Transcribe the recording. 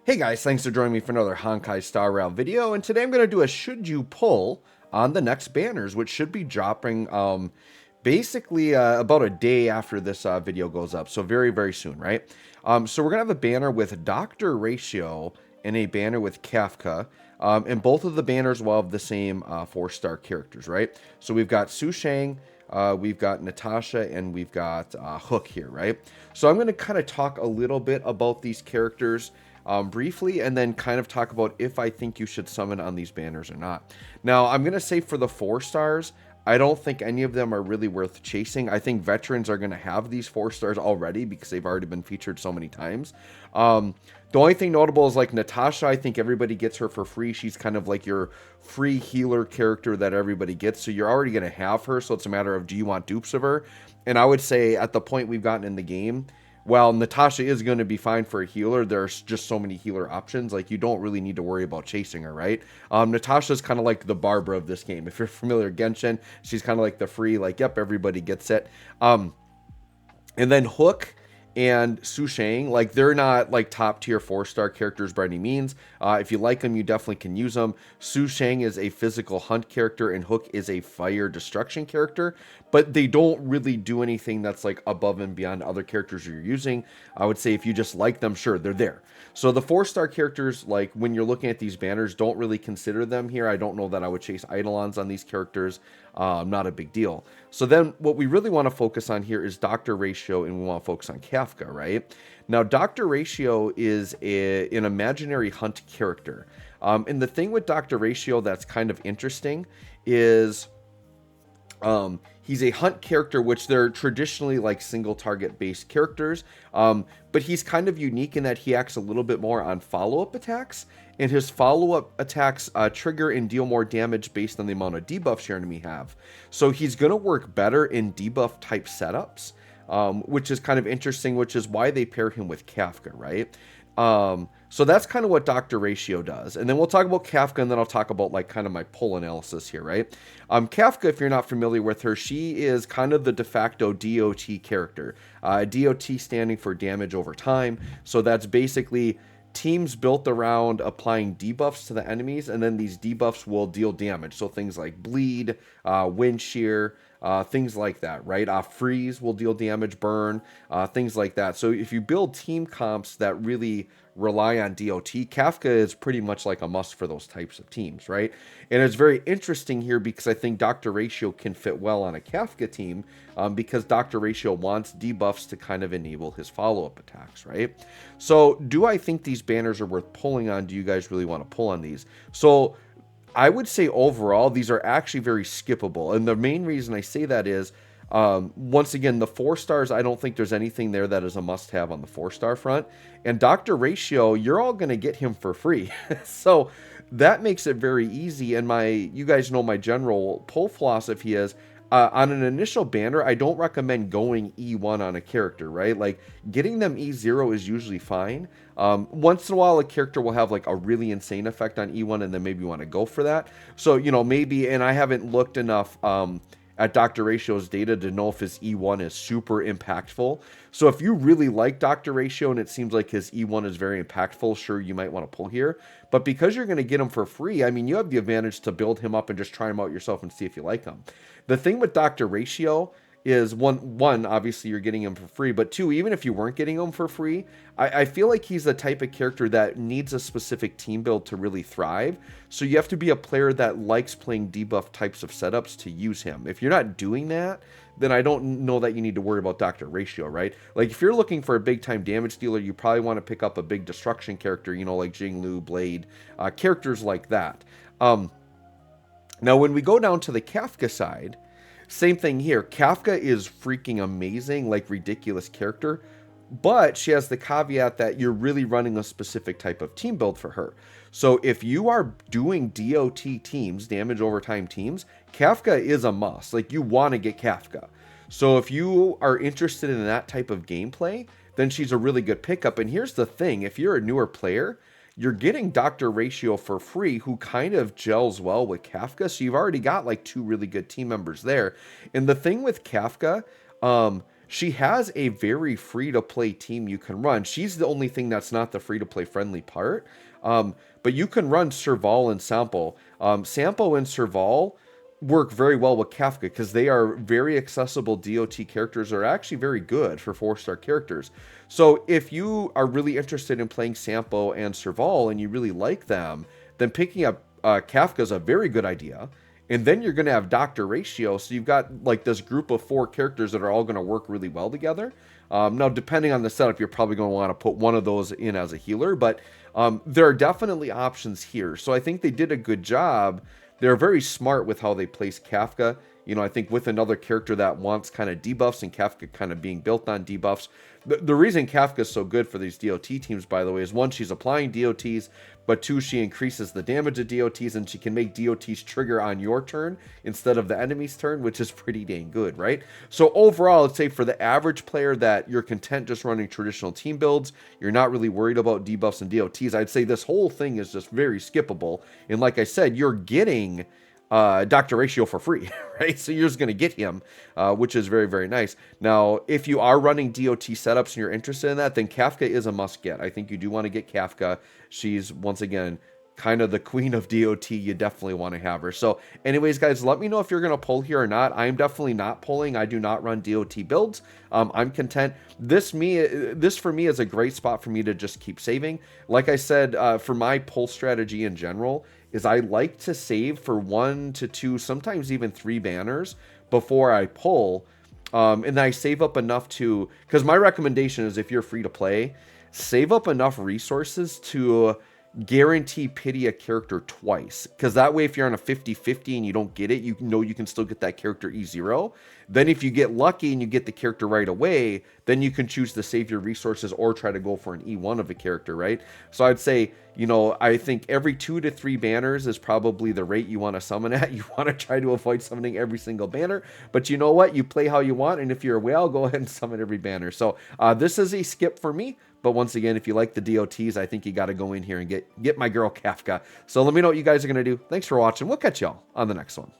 Hey guys, thanks for joining me for another Honkai Star Rail video, and today I'm going to do a should you pull on the next banners, which should be dropping basically about a day after this video goes up, so very, very soon, right? So we're going to have a banner with Dr. Ratio and a banner with Kafka, and both of the banners will have the same 4-star characters, right? So we've got Su Shang, we've got Natasha, and we've got Hook here, right? So I'm going to kind of talk a little bit about these characters briefly, and then kind of talk about if I think you should summon on these banners or not. Now, I'm going to say for the 4 stars, I don't think any of them are really worth chasing. I think veterans are going to have these 4 stars already because they've already been featured so many times. The only thing notable is like Natasha, I think everybody gets her for free. She's kind of like your free healer character that everybody gets. So you're already going to have her. So it's a matter of, do you want dupes of her? And I would say at the point we've gotten in the game, well, Natasha is going to be fine for a healer. There's just so many healer options. Like, you don't really need to worry about chasing her, right? Natasha's kind of like the Barbara of this game. If you're familiar with Genshin, she's kind of like the free, like, yep, everybody gets it. And then Hook and Su Shang, like, they're not like top tier 4-star characters by any means. If you like them, you definitely can use them. Su Shang is a physical hunt character and Hook is a fire destruction character, but they don't really do anything that's like above and beyond other characters you're using. I would say if you just like them, sure, they're there. So the 4-star characters, like when you're looking at these banners, don't really consider them here. I don't know that I would chase Eidolons on these characters. Not a big deal. So then what we really want to focus on here is Dr. Ratio, and we want to focus on Kafka, right? Now, Dr. Ratio is an imaginary hunt character. And the thing with Dr. Ratio that's kind of interesting is he's a hunt character, which they're traditionally like single target based characters. But he's kind of unique in that he acts a little bit more on follow-up attacks, and his follow-up attacks trigger and deal more damage based on the amount of debuffs your enemy have. So he's going to work better in debuff type setups, which is kind of interesting, which is why they pair him with Kafka, right? So that's kind of what Dr. Ratio does. And then we'll talk about Kafka, and then I'll talk about like kind of my pull analysis here, right? Kafka, if you're not familiar with her, she is kind of the de facto DOT character. DOT standing for damage over time. So that's basically teams built around applying debuffs to the enemies, and then these debuffs will deal damage. So things like bleed, wind shear, things like that, right? Freeze will deal damage, burn, things like that. So if you build team comps that really rely on DOT, Kafka is pretty much like a must for those types of teams, right? And it's very interesting here because I think Dr. Ratio can fit well on a Kafka team, because Dr. Ratio wants debuffs to kind of enable his follow-up attacks, right? So do I think these banners are worth pulling on? Do you guys really want to pull on these? So I would say overall, these are actually very skippable. And the main reason I say that is, once again, the 4 stars, I don't think there's anything there that is a must-have on the 4-star front. And Dr. Ratio, you're all going to get him for free. So that makes it very easy. And you guys know my general pull philosophy is, on an initial banner, I don't recommend going E1 on a character, right? Like, getting them E0 is usually fine. Once in a while, a character will have like a really insane effect on E1, and then maybe you want to go for that. So, you know, maybe, and I haven't looked enough at Dr. Ratio's data to know if his E1 is super impactful. So if you really like Dr. Ratio and it seems like his E1 is very impactful, sure, you might want to pull here. But because you're going to get him for free, I mean, you have the advantage to build him up and just try him out yourself and see if you like him. The thing with Dr. Ratio is one, obviously you're getting him for free, but 2, even if you weren't getting him for free, I feel like he's the type of character that needs a specific team build to really thrive. So you have to be a player that likes playing debuff types of setups to use him. If you're not doing that, then I don't know that you need to worry about Dr. Ratio, right? Like, if you're looking for a big time damage dealer, you probably want to pick up a big destruction character, you know, like Jinglu, Blade, characters like that. Now, when we go down to the Kafka side, same thing here. Kafka is freaking amazing, like ridiculous character, but she has the caveat that you're really running a specific type of team build for her. So if you are doing DOT teams, damage over time teams, Kafka is a must. Like, you want to get Kafka. So if you are interested in that type of gameplay, then she's a really good pickup. And here's the thing, if you're a newer player, you're getting Dr. Ratio for free, who kind of gels well with Kafka. So you've already got like 2 really good team members there. And the thing with Kafka, she has a very free-to-play team you can run. She's the only thing that's not the free-to-play friendly part. But you can run Serval and Sampo. Sampo and Serval work very well with Kafka because they are very accessible DOT characters that are actually very good for 4-star characters. So if you are really interested in playing Sampo and Serval and you really like them, then picking up Kafka is a very good idea. And then you're going to have Doctor Ratio, so you've got like this group of 4 characters that are all going to work really well together. Now, depending on the setup, you're probably going to want to put one of those in as a healer, but there are definitely options here. So I think they did a good job. They're very smart with how they place Kafka. You know, I think with another character that wants kind of debuffs and Kafka kind of being built on debuffs. The reason Kafka is so good for these DOT teams, by the way, is 1, she's applying DOTs, but 2, she increases the damage of DOTs, and she can make DOTs trigger on your turn instead of the enemy's turn, which is pretty dang good, right? So overall, I'd say for the average player that you're content just running traditional team builds, you're not really worried about debuffs and DOTs, I'd say this whole thing is just very skippable. And like I said, you're getting Dr. Ratio for free, right? So you're just going to get him, which is very, very nice. Now, if you are running DOT setups and you're interested in that, then Kafka is a must get. I think you do want to get Kafka. She's, once again, kind of the queen of DOT. You definitely want to have her. So anyways, guys, let me know if you're going to pull here or not. I'm definitely not pulling. I do not run DOT builds. I'm content. This for me is a great spot for me to just keep saving. Like I said, for my pull strategy in general, is I like to save for 1 to 2, sometimes even 3 banners before I pull. And then I save up enough to, because my recommendation is if you're free to play, save up enough resources to guarantee pity a character twice, because that way if you're on a 50-50 and you don't get it, you know you can still get that character E0. Then if you get lucky and you get the character right away, then you can choose to save your resources or try to go for an E1 of a character, right? So I'd say, you know, I think every 2 to 3 banners is probably the rate you want to summon at. You want to try to avoid summoning every single banner, but you know what? You play how you want, and if you're a whale, go ahead and summon every banner. So this is a skip for me. But once again, if you like the DOTs, I think you got to go in here and get my girl Kafka. So let me know what you guys are going to do. Thanks for watching. We'll catch y'all on the next one.